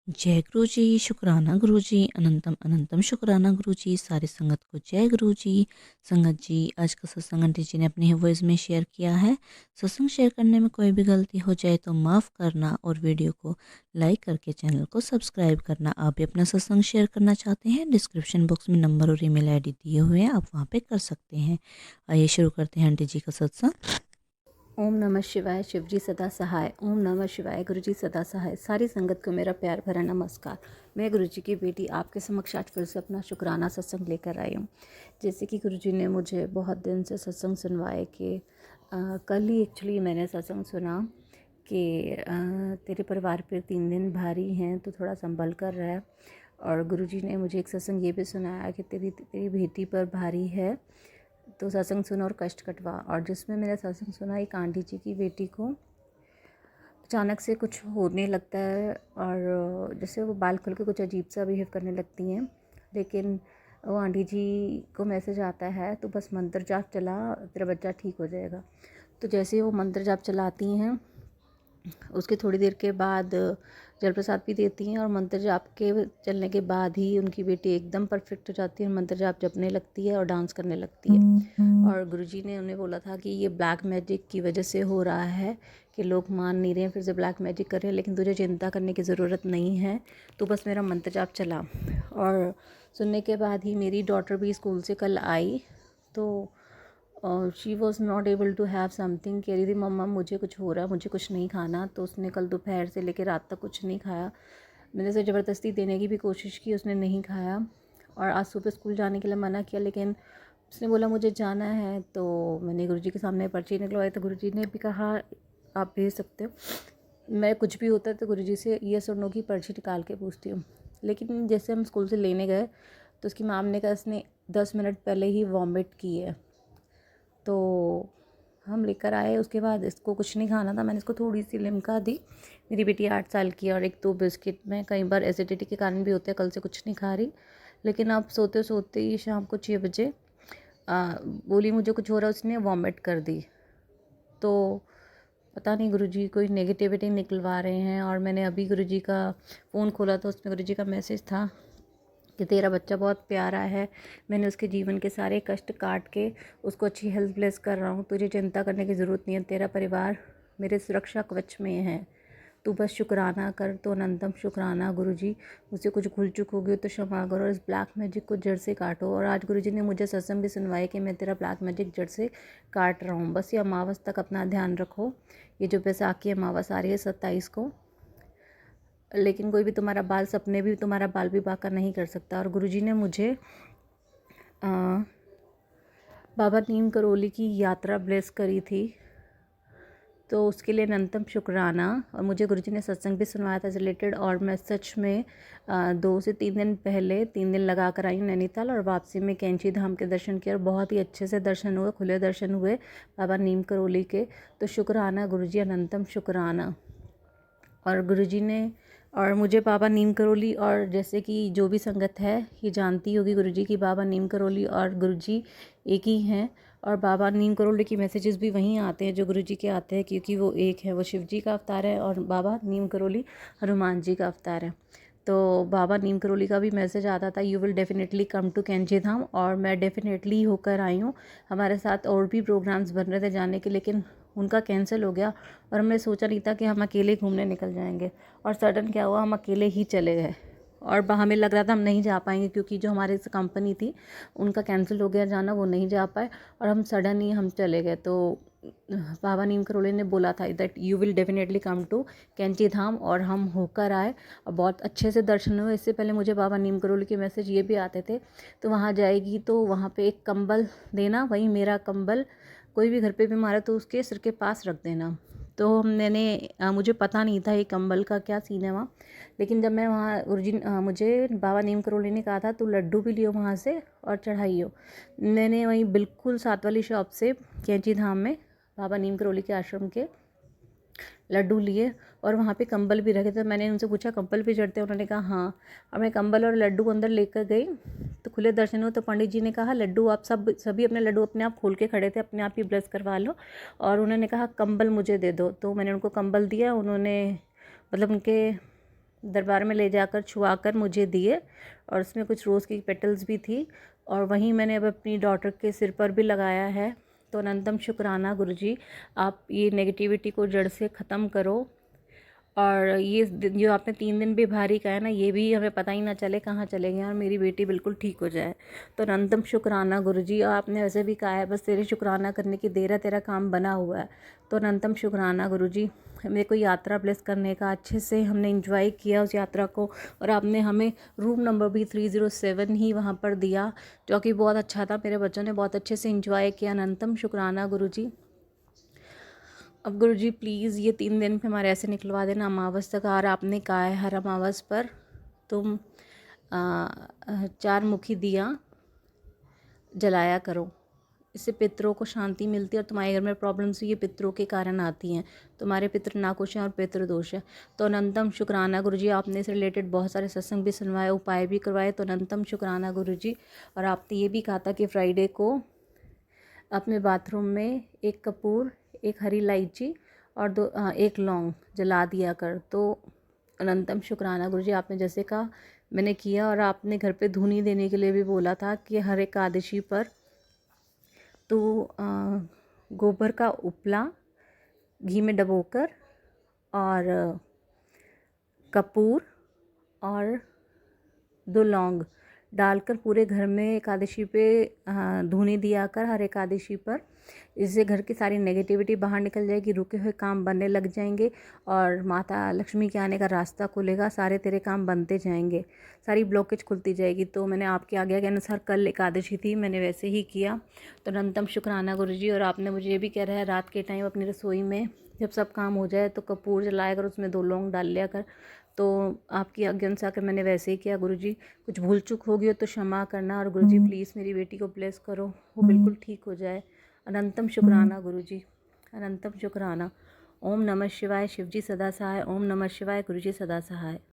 जय गुरु जी, शुक्राना गुरु जी, अनंतम अनंतम शुक्राना गुरु जी, सारी संगत को जय गुरु जी। संगत जी, आज का सत्संग आंटी जी ने अपने वॉइस में शेयर किया है। सत्संग शेयर करने में कोई भी गलती हो जाए तो माफ़ करना और वीडियो को लाइक करके चैनल को सब्सक्राइब करना। आप भी अपना सत्संग शेयर करना चाहते हैं, डिस्क्रिप्शन बॉक्स में नंबर और ईमेल आईडी दिए हुए हैं, आप वहाँ पे कर सकते हैं। आइए शुरू करते हैं आंटी जी का सत्संग। ओम नमः शिवाय। शिवजी सदा सहाय। ओम नमः शिवाय। गुरुजी सदा सहाय। सारी संगत को मेरा प्यार भरा नमस्कार। मैं गुरुजी की बेटी आपके समक्ष आज फिर से अपना शुक्राना सत्संग लेकर आई हूँ। जैसे कि गुरुजी ने मुझे बहुत दिन से सत्संग सुनवाए कि कल ही एक्चुअली मैंने सत्संग सुना कि तेरे परिवार पर 3 दिन भारी हैं तो थोड़ा संभल कर रह। और गुरुजी ने मुझे एक सत्संग ये भी सुनाया कि तेरी बेटी पर भारी है तो सत्संग सुनो और कष्ट कटवा। और जिसमें मैंने सत्संग सुना एक आंटी जी की बेटी को अचानक से कुछ होने लगता है और जैसे वो बाल खुल के कुछ अजीब सा बिहेव करने लगती हैं, लेकिन वो आंटी जी को मैसेज आता है तो बस मंत्र जाप चला, तेरा बच्चा ठीक हो जाएगा। तो जैसे ही वो मंत्र जाप चलाती हैं उसके थोड़ी देर के बाद जल प्रसाद भी देती हैं और मंत्र जाप के चलने के बाद ही उनकी बेटी एकदम परफेक्ट हो जाती है, मंत्र जाप जपने लगती है और डांस करने लगती है। और गुरुजी ने उन्हें बोला था कि ये ब्लैक मैजिक की वजह से हो रहा है कि लोग मान नहीं रहे हैं, फिर से ब्लैक मैजिक कर रहे हैं, लेकिन तुझे चिंता करने की ज़रूरत नहीं है, तो बस मेरा मंत्र जाप चला। और सुनने के बाद ही मेरी डॉटर भी स्कूल से कल आई तो she was not able to have something, कह रही थी मम्मा मुझे कुछ हो रहा है, मुझे कुछ नहीं खाना। तो उसने कल दोपहर से लेकर रात तक कुछ नहीं खाया। मैंने उसे ज़बरदस्ती देने की भी कोशिश की, उसने नहीं खाया। और आज सुबह स्कूल जाने के लिए मना किया, लेकिन उसने बोला मुझे जाना है। तो मैंने गुरुजी के सामने पर्ची निकलवाई तो गुरुजी ने भी कहा आप भेज सकते हो। मैं कुछ भी होता है तो गुरुजी से येस और नो की पर्ची निकाल के पूछती हूँ। लेकिन जैसे हम स्कूल से लेने गए तो उसकी मैम ने कहा इसने 10 मिनट पहले ही वॉमिट की है। तो हम लेकर आए, उसके बाद इसको कुछ नहीं खाना था, मैंने इसको थोड़ी सी लिम्का दी। मेरी बेटी 8 साल की है और 1-2 बिस्किट में कई बार एसिडिटी के कारण भी होते हैं, कल से कुछ नहीं खा रही। लेकिन अब सोते सोते ही शाम को 6 बजे बोली मुझे कुछ हो रहा है, उसने वॉमिट कर दी। तो पता नहीं गुरुजी कोई नेगेटिविटी निकलवा रहे हैं। और मैंने अभी गुरुजी का फ़ोन खोला तो उसमें गुरुजी का मैसेज था कि तेरा बच्चा बहुत प्यारा है, मैंने उसके जीवन के सारे कष्ट काट के उसको अच्छी हेल्थ ब्लेस कर रहा हूँ, तुझे चिंता करने की ज़रूरत नहीं है, तेरा परिवार मेरे सुरक्षा कवच में है, तू बस शुक्राना कर। तो अनंतम शुक्राना गुरुजी, मुझसे कुछ भूल चूक होगी तो क्षमा करो और इस ब्लैक मैजिक को जड़ से काटो। और आज गुरुजी ने मुझे सत्संग भी सुनवाया कि मैं तेरा ब्लैक मैजिक जड़ से काट रहा हूँ। बस ये अमावस तक अपना ध्यान रखो, ये जो बैसाखी अमावस आ रही है 27 को, लेकिन कोई भी तुम्हारा बाल सपने भी तुम्हारा बाल भी बांका नहीं कर सकता। और गुरुजी ने मुझे बाबा नीम करोली की यात्रा ब्लेस करी थी, तो उसके लिए अनंतम शुक्राना। और मुझे गुरुजी ने सत्संग भी सुनवाया था रिलेटेड, और मैं सच में 2 से 3 दिन पहले 3 दिन लगा कर आई हूँ नैनीताल, और वापसी में कैंची धाम के दर्शन किए और बहुत ही अच्छे से दर्शन हुए, खुले दर्शन हुए बाबा नीम करोली के। तो शुक्राना गुरुजी, अनंतम शुक्राना। और गुरुजी ने और मुझे बाबा नीम करोली, और जैसे कि जो भी संगत है ये जानती होगी गुरुजी की बाबा नीम करोली और गुरुजी एक ही हैं। और बाबा नीम करोली की मैसेजेस भी वहीं आते हैं जो गुरुजी के आते हैं, क्योंकि वो एक है, वो शिव जी का अवतार है और बाबा नीम करोली हनुमान जी का अवतार है। तो बाबा नीम करोली का भी मैसेज आता था, you will definitely come to Kainchi Dham, और मैं डेफिनेटली होकर आई हूँ। हमारे साथ और भी प्रोग्राम्स बन रहे थे जाने के, लेकिन उनका कैंसिल हो गया और हमने सोचा नहीं था कि हम अकेले घूमने निकल जाएंगे। और सडन क्या हुआ, हम अकेले ही चले गए और हमें लग रहा था हम नहीं जा पाएंगे, क्योंकि जो हमारे कंपनी थी उनका कैंसिल हो गया जाना, वो नहीं जा पाए और हम सडन ही हम चले गए। तो बाबा नीम करोली ने बोला था that you will definitely come to Kainchi Dham, और हम होकर आए और बहुत अच्छे से दर्शन हुए। इससे पहले मुझे बाबा नीम करोली के मैसेज ये भी आते थे, तो वहाँ जाएगी तो वहाँ पे एक कंबल देना, वही मेरा कंबल कोई भी घर पे बीमार है तो उसके सिर के पास रख देना। तो मुझे पता नहीं था ये कंबल का क्या सीन है वहाँ, लेकिन जब मैं वहाँ मुझे बाबा नीम करोली ने कहा था तो लड्डू भी लियो वहाँ से और चढ़ाइयो। मैंने वहीं बिल्कुल साथ वाली शॉप से कैंची धाम में बाबा नीम करोली के आश्रम के लड्डू लिए और वहाँ पे कंबल भी रखे थे। मैंने उनसे पूछा कंबल भी चढ़ते हैं, उन्होंने कहा हाँ। और मैं कंबल और लड्डू अंदर लेकर गई तो खुले दर्शन हुए। तो पंडित जी ने कहा लड्डू आप सभी अपने लड्डू अपने आप खोल के खड़े थे, अपने आप ही ब्लेस करवा लो। और उन्होंने कहा कंबल मुझे दे दो, तो मैंने उनको कंबल दिया। उन्होंने मतलब उनके दरबार में ले जाकर छुआकर मुझे दिए और उसमें कुछ रोज़ की पेटल्स भी थी और वहीं मैंने अब अपनी डॉटर के सिर पर भी लगाया है। तो अनंतम शुक्राना गुरुजी, आप ये नेगेटिविटी को जड़ से ख़त्म करो और ये जो आपने 3 दिन भी भारी का है ना, ये भी हमें पता ही ना चले कहाँ चले गए और मेरी बेटी बिल्कुल ठीक हो जाए। तो अनंतम शुक्राना गुरुजी, आपने वैसे भी कहा है बस तेरे शुक्राना करने की देर है, तेरा काम बना हुआ है। तो अनंतम शुक्राना गुरुजी, मेरे को यात्रा ब्लेस करने का, अच्छे से हमने इंजॉय किया उस यात्रा को और आपने हमें रूम नंबर भी 307 ही वहाँ पर दिया, जो कि बहुत अच्छा था। मेरे बच्चों ने बहुत अच्छे से इंजॉय किया। अनंतम शुक्राना गुरुजी। अब गुरुजी प्लीज़ ये 3 दिन पे हमारे ऐसे निकलवा देना अमावस तक। और आपने कहा है हर अमावस पर तुम 4 मुखी दिया जलाया करो, इससे पितरों को शांति मिलती है और तुम्हारे घर में प्रॉब्लम्स ये पितरों के कारण आती हैं। तुम्हारे पितृ नाखुश हैं और पितृ दोष है। तो अनंतम शुक्राना गुरुजी, आपने इससे रिलेटेड बहुत सारे सत्संग भी सुनवाए, उपाय भी करवाए। तो अनंतम शुक्राना गुरुजी। और आपने ये भी कहा था कि फ्राइडे को अपने बाथरूम में एक कपूर, एक हरी इलायची और एक लौंग जला दिया कर। तो अनंतम शुक्राना गुरुजी, आपने जैसे कहा मैंने किया। और आपने घर पे धूनी देने के लिए भी बोला था कि हर एकादशी पर तो गोबर का उपला घी में डुबोकर और कपूर और 2 लौंग डालकर पूरे घर में एकादशी पे धूनी दिया कर हर एकादशी पर। इससे घर की सारी नेगेटिविटी बाहर निकल जाएगी, रुके हुए काम बनने लग जाएंगे और माता लक्ष्मी के आने का रास्ता खुलेगा, सारे तेरे काम बनते जाएंगे, सारी ब्लॉकेज खुलती जाएगी। तो मैंने आपकी आज्ञा के अनुसार, कल एकादशी थी, मैंने वैसे ही किया। तो अनंतम शुक्राना गुरुजी। और आपने मुझे ये भी कह रहा है रात के टाइम अपनी रसोई में जब सब काम हो जाए तो कपूर जलाया कर, उसमें 2 लौंग डाल लिया कर। तो आपकी आज्ञा अनुसार कर मैंने वैसे ही किया गुरुजी। कुछ भूल चूक हो गई हो तो क्षमा करना और गुरुजी प्लीज़ मेरी बेटी को ब्लेस करो, वो बिल्कुल ठीक हो जाए। अनंतम शुक्राना गुरुजी, अनंतम शुक्राना। ओम नमः शिवाय, शिवजी सदा सहाय। ओम नमः शिवाय, गुरुजी सदा सहाय।